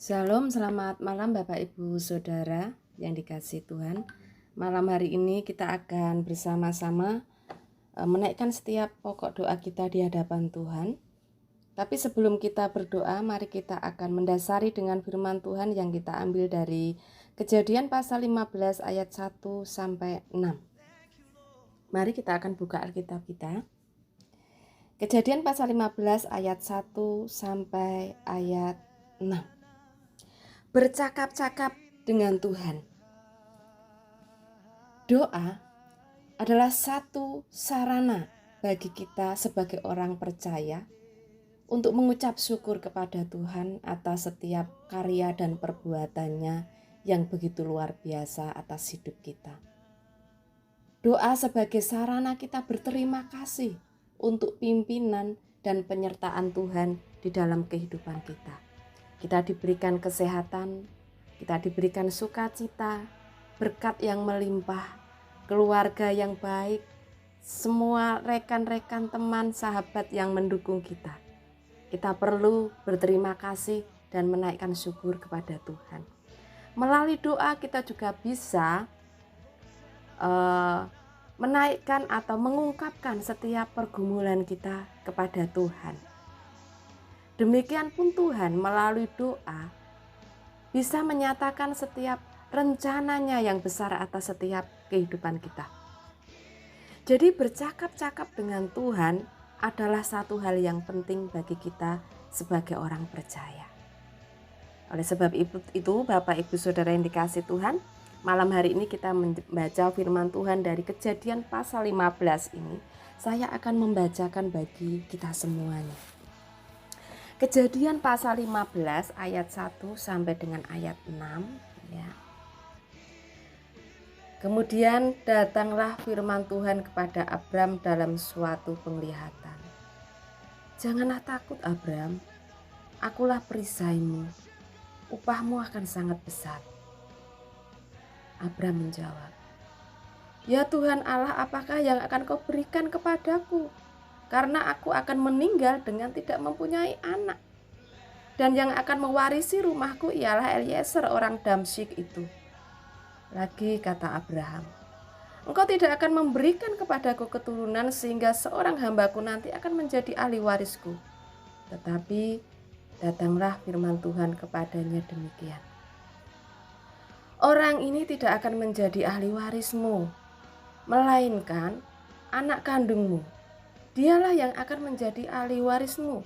Shalom, selamat malam Bapak Ibu Saudara yang dikasihi Tuhan. Malam hari ini kita akan bersama-sama menaikkan setiap pokok doa kita di hadapan Tuhan. Tapi sebelum kita berdoa, mari kita akan mendasari dengan firman Tuhan yang kita ambil dari Kejadian pasal 15 ayat 1 sampai 6. Mari kita akan buka Alkitab kita. Kejadian pasal 15 ayat 1 sampai ayat 6. Bercakap-cakap dengan Tuhan. Doa adalah satu sarana bagi kita sebagai orang percaya untuk mengucap syukur kepada Tuhan atas setiap karya dan perbuatannya yang begitu luar biasa atas hidup kita. Doa sebagai sarana kita berterima kasih untuk pimpinan dan penyertaan Tuhan di dalam kehidupan kita. Kita diberikan kesehatan, kita diberikan sukacita, berkat yang melimpah, keluarga yang baik, semua rekan-rekan, teman, sahabat yang mendukung kita. Kita perlu berterima kasih dan menaikkan syukur kepada Tuhan. Melalui doa kita juga bisa menaikkan atau mengungkapkan setiap pergumulan kita kepada Tuhan. Demikian pun Tuhan melalui doa bisa menyatakan setiap rencananya yang besar atas setiap kehidupan kita. Jadi bercakap-cakap dengan Tuhan adalah satu hal yang penting bagi kita sebagai orang percaya. Oleh sebab itu Bapak Ibu Saudara yang dikasihi Tuhan, malam hari ini kita membaca firman Tuhan dari Kejadian pasal 15 ini. Saya akan membacakan bagi kita semuanya. Kejadian pasal 15 ayat 1 sampai dengan ayat 6 ya. Kemudian datanglah firman Tuhan kepada Abram dalam suatu penglihatan. Janganlah takut Abram, akulah perisaimu, upahmu akan sangat besar. Abram menjawab, ya Tuhan Allah, apakah yang akan kau berikan kepadaku? Karena aku akan meninggal dengan tidak mempunyai anak. Dan yang akan mewarisi rumahku ialah Eliezer orang Damsyik itu. Lagi kata Abraham, engkau tidak akan memberikan kepadaku keturunan sehingga seorang hambaku nanti akan menjadi ahli warisku. Tetapi datanglah firman Tuhan kepadanya demikian. Orang ini tidak akan menjadi ahli warismu, melainkan anak kandungmu. Dialah yang akan menjadi ahli warismu.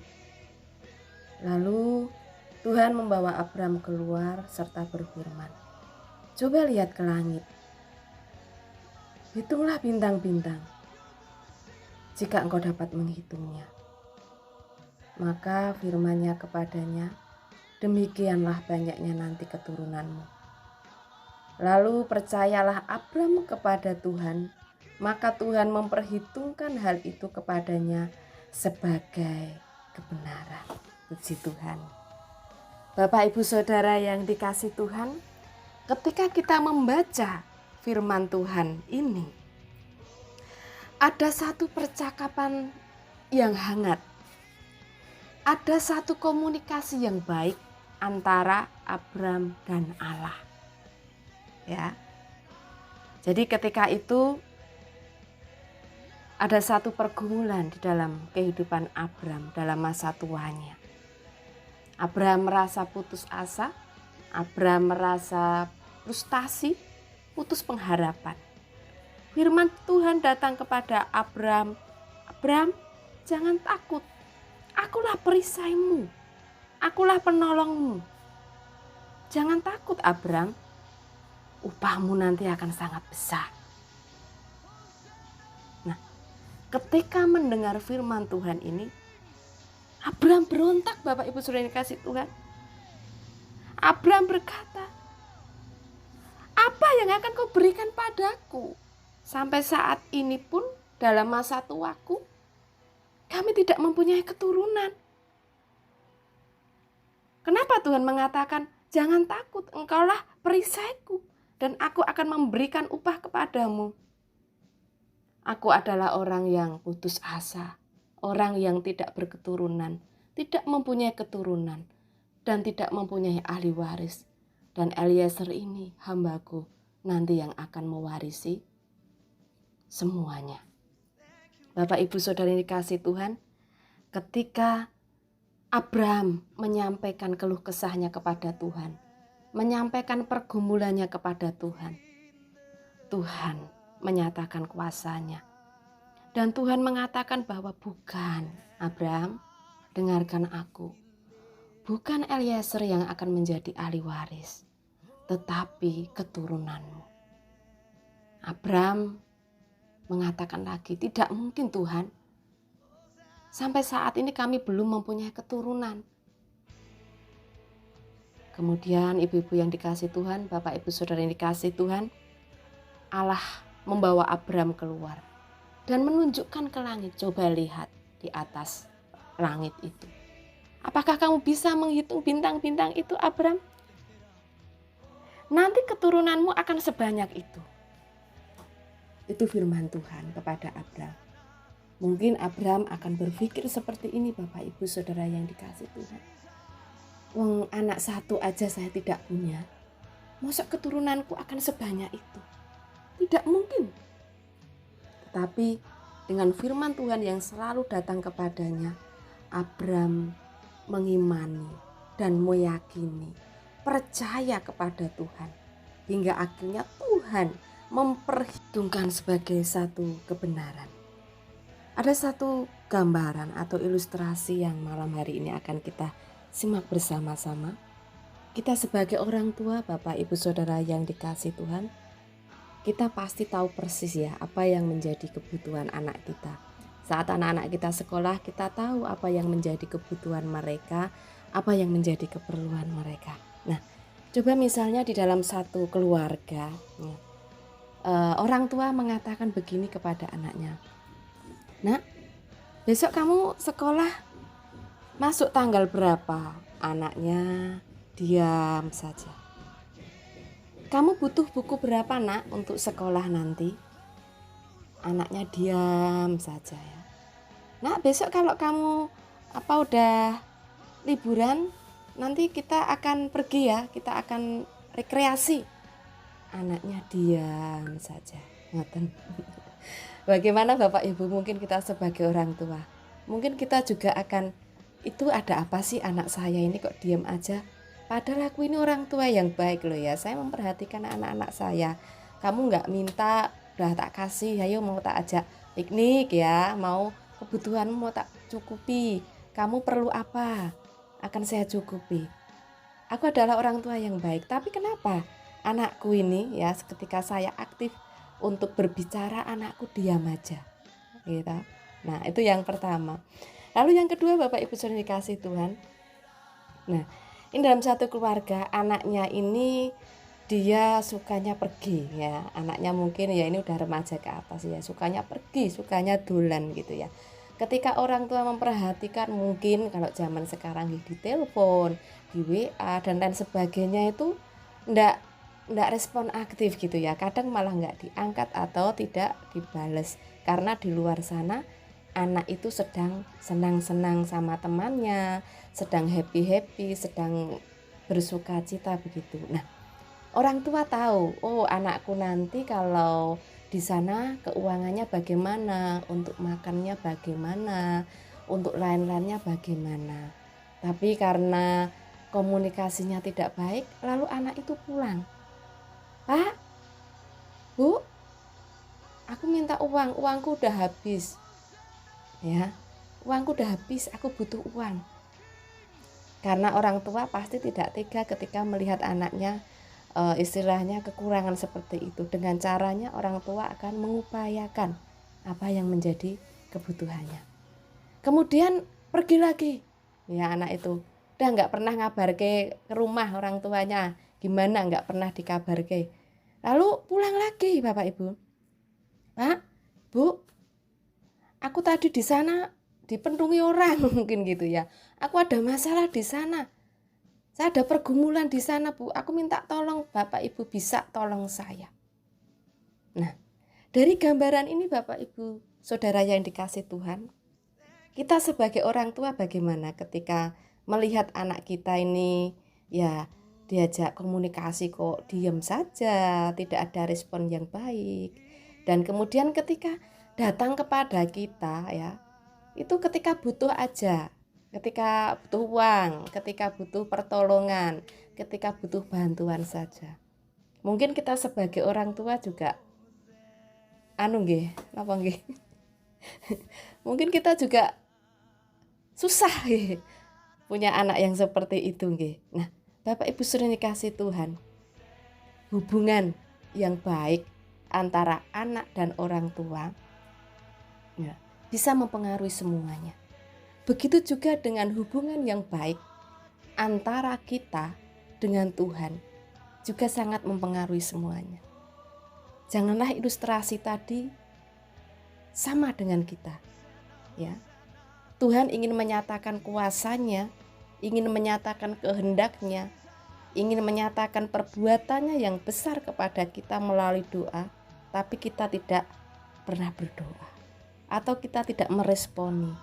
Lalu Tuhan membawa Abram keluar serta berfirman, coba lihat ke langit, hitunglah bintang-bintang, jika engkau dapat menghitungnya. Maka firman-Nya kepadanya, demikianlah banyaknya nanti keturunanmu. Lalu percayalah Abram kepada Tuhan, maka Tuhan memperhitungkan hal itu kepadanya sebagai kebenaran. Puji Tuhan. Bapak Ibu Saudara yang dikasihi Tuhan, ketika kita membaca firman Tuhan ini, ada satu percakapan yang hangat. Ada satu komunikasi yang baik antara Abram dan Allah. Ya. Jadi ketika itu ada satu pergumulan di dalam kehidupan Abram dalam masa tuanya. Abram merasa putus asa, Abram merasa frustasi, putus pengharapan. Firman Tuhan datang kepada Abram, Abram, jangan takut, akulah perisaimu, akulah penolongmu. Jangan takut Abram, upahmu nanti akan sangat besar. Ketika mendengar firman Tuhan ini, Abram berontak, Bapak Ibu Saudara yang dikasihi Tuhan. Abram berkata, apa yang akan kau berikan padaku? Sampai saat ini pun dalam masa tuaku, kami tidak mempunyai keturunan. Kenapa Tuhan mengatakan, jangan takut, engkaulah perisaiku dan aku akan memberikan upah kepadamu. Aku adalah orang yang putus asa, orang yang tidak berketurunan, tidak mempunyai keturunan. dan tidak mempunyai ahli waris. Dan Eliezer ini hambaku nanti yang akan mewarisi semuanya. Bapak Ibu Saudara yang dikasihi Tuhan, ketika Abraham menyampaikan keluh kesahnya kepada Tuhan, menyampaikan pergumulannya kepada Tuhan, Tuhan menyatakan kuasanya. Dan Tuhan mengatakan bahwa bukan Abraham, dengarkan aku. Bukan Eliezer yang akan menjadi ahli waris, tetapi keturunanmu. Abraham mengatakan lagi, tidak mungkin Tuhan. Sampai saat ini kami belum mempunyai keturunan. Kemudian ibu-ibu yang dikasihi Tuhan, Bapak Ibu Saudara yang dikasihi Tuhan, Allah membawa Abraham keluar dan menunjukkan ke langit. Coba lihat di atas langit itu. Apakah kamu bisa menghitung bintang-bintang itu, Abraham? Nanti keturunanmu akan sebanyak itu. Itu firman Tuhan kepada Abraham. Mungkin Abraham akan berpikir seperti ini, Bapak Ibu Saudara yang dikasihi Tuhan. Wong anak satu aja saya tidak punya. Masa keturunanku akan sebanyak itu? Tidak mungkin. Tetapi dengan firman Tuhan yang selalu datang kepadanya, Abraham mengimani dan meyakini, percaya kepada Tuhan. Hingga akhirnya Tuhan memperhitungkan sebagai satu kebenaran. Ada satu gambaran atau ilustrasi yang malam hari ini akan kita simak bersama-sama. Kita sebagai orang tua, Bapak Ibu Saudara yang dikasihi Tuhan, kita pasti tahu persis ya apa yang menjadi kebutuhan anak kita. Saat anak-anak kita sekolah, kita tahu apa yang menjadi kebutuhan mereka, apa yang menjadi keperluan mereka. Nah, coba misalnya di dalam satu keluarga, orang tua mengatakan begini kepada anaknya, "Nak, besok kamu sekolah masuk tanggal berapa?" Anaknya diam saja. "Kamu butuh buku berapa, Nak, untuk sekolah nanti?" Anaknya diam saja ya. "Nak, besok kalau kamu udah liburan, nanti kita akan pergi ya, kita akan rekreasi." Anaknya diam saja. Ngoten. Bagaimana Bapak Ibu, mungkin kita sebagai orang tua, mungkin kita juga akan, itu ada apa sih anak saya ini kok diam aja? Padahal aku ini orang tua yang baik loh ya, saya memperhatikan anak-anak saya. Kamu nggak minta, udah tak kasih, ayo mau tak ajak piknik ya, mau kebutuhanmu mau tak cukupi, kamu perlu apa, akan saya cukupi. Aku adalah orang tua yang baik, tapi kenapa anakku ini ya ketika saya aktif untuk berbicara, anakku diam aja gitu. Nah, itu yang pertama. Lalu yang kedua, Bapak Ibu Saudara dikasihi Tuhan. Nah, ini dalam satu keluarga, anaknya ini dia sukanya pergi ya. Anaknya mungkin ya ini udah remaja ke atas ya, sukanya pergi, sukanya dolan gitu ya. Ketika orang tua memperhatikan, mungkin kalau zaman sekarang di telepon, di WA dan lain sebagainya, itu ndak respon aktif gitu ya. Kadang malah nggak diangkat atau tidak dibales, karena di luar sana anak itu sedang senang-senang sama temannya, sedang happy-happy, sedang bersuka cita begitu. Nah, orang tua tahu, oh anakku nanti kalau di sana keuangannya bagaimana, untuk makannya bagaimana, untuk lain-lainnya bagaimana. Tapi karena komunikasinya tidak baik, lalu anak itu pulang. "Pak, Bu, aku minta uang, uangku udah habis." Ya, uangku udah habis, aku butuh uang. Karena orang tua pasti tidak tega ketika melihat anaknya istilahnya kekurangan seperti itu. Dengan caranya orang tua akan mengupayakan apa yang menjadi kebutuhannya. Kemudian pergi lagi. Ya, anak itu udah nggak pernah ngabar ke rumah orang tuanya. Gimana nggak pernah dikabarke. Lalu pulang lagi, Bapak Ibu. "Pak, Bu, aku tadi di sana dipenuhi orang," mungkin gitu ya. "Aku ada masalah di sana. Saya ada pergumulan di sana, Bu. Aku minta tolong, Bapak Ibu bisa tolong saya." Nah, dari gambaran ini Bapak Ibu Saudara yang dikasihi Tuhan, kita sebagai orang tua bagaimana ketika melihat anak kita ini ya diajak komunikasi kok diam saja, tidak ada respon yang baik. Dan kemudian ketika datang kepada kita ya, itu ketika butuh aja, ketika butuh uang, ketika butuh pertolongan, ketika butuh bantuan saja. Mungkin kita sebagai orang tua juga napa nggih? Mungkin kita juga susah punya anak yang seperti itu nggih. Nah, Bapak Ibu saudara dikasih Tuhan, hubungan yang baik antara anak dan orang tua ya, bisa mempengaruhi semuanya. Begitu juga dengan hubungan yang baik antara kita dengan Tuhan juga sangat mempengaruhi semuanya. Janganlah ilustrasi tadi sama dengan kita. Ya. Tuhan ingin menyatakan kuasanya, ingin menyatakan kehendaknya, ingin menyatakan perbuatannya yang besar kepada kita melalui doa, tapi kita tidak pernah berdoa atau kita tidak meresponi.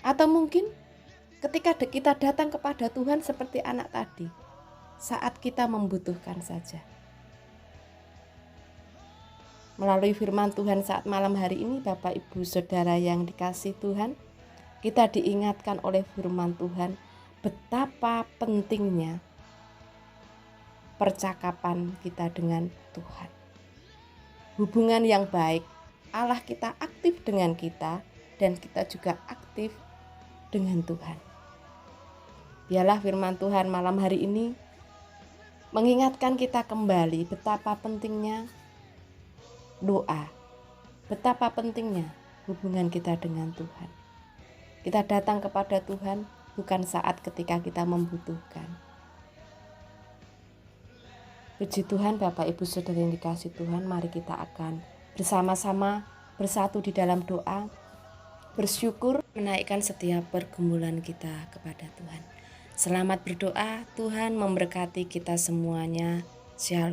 Atau mungkin ketika kita datang kepada Tuhan seperti anak tadi, saat kita membutuhkan saja. Melalui firman Tuhan saat malam hari ini, Bapak Ibu Saudara yang dikasih Tuhan, kita diingatkan oleh firman Tuhan betapa pentingnya percakapan kita dengan Tuhan. Hubungan yang baik, Allah kita aktif dengan kita dan kita juga aktif dengan Tuhan. Biarlah firman Tuhan malam hari ini mengingatkan kita kembali betapa pentingnya doa, betapa pentingnya hubungan kita dengan Tuhan. Kita datang kepada Tuhan bukan saat ketika kita membutuhkan. Puji Tuhan Bapak Ibu Saudara yang dikasih Tuhan, mari kita akan bersama-sama bersatu di dalam doa, bersyukur menaikkan setiap pergumulan kita kepada Tuhan. Selamat berdoa, Tuhan memberkati kita semuanya. Shalom.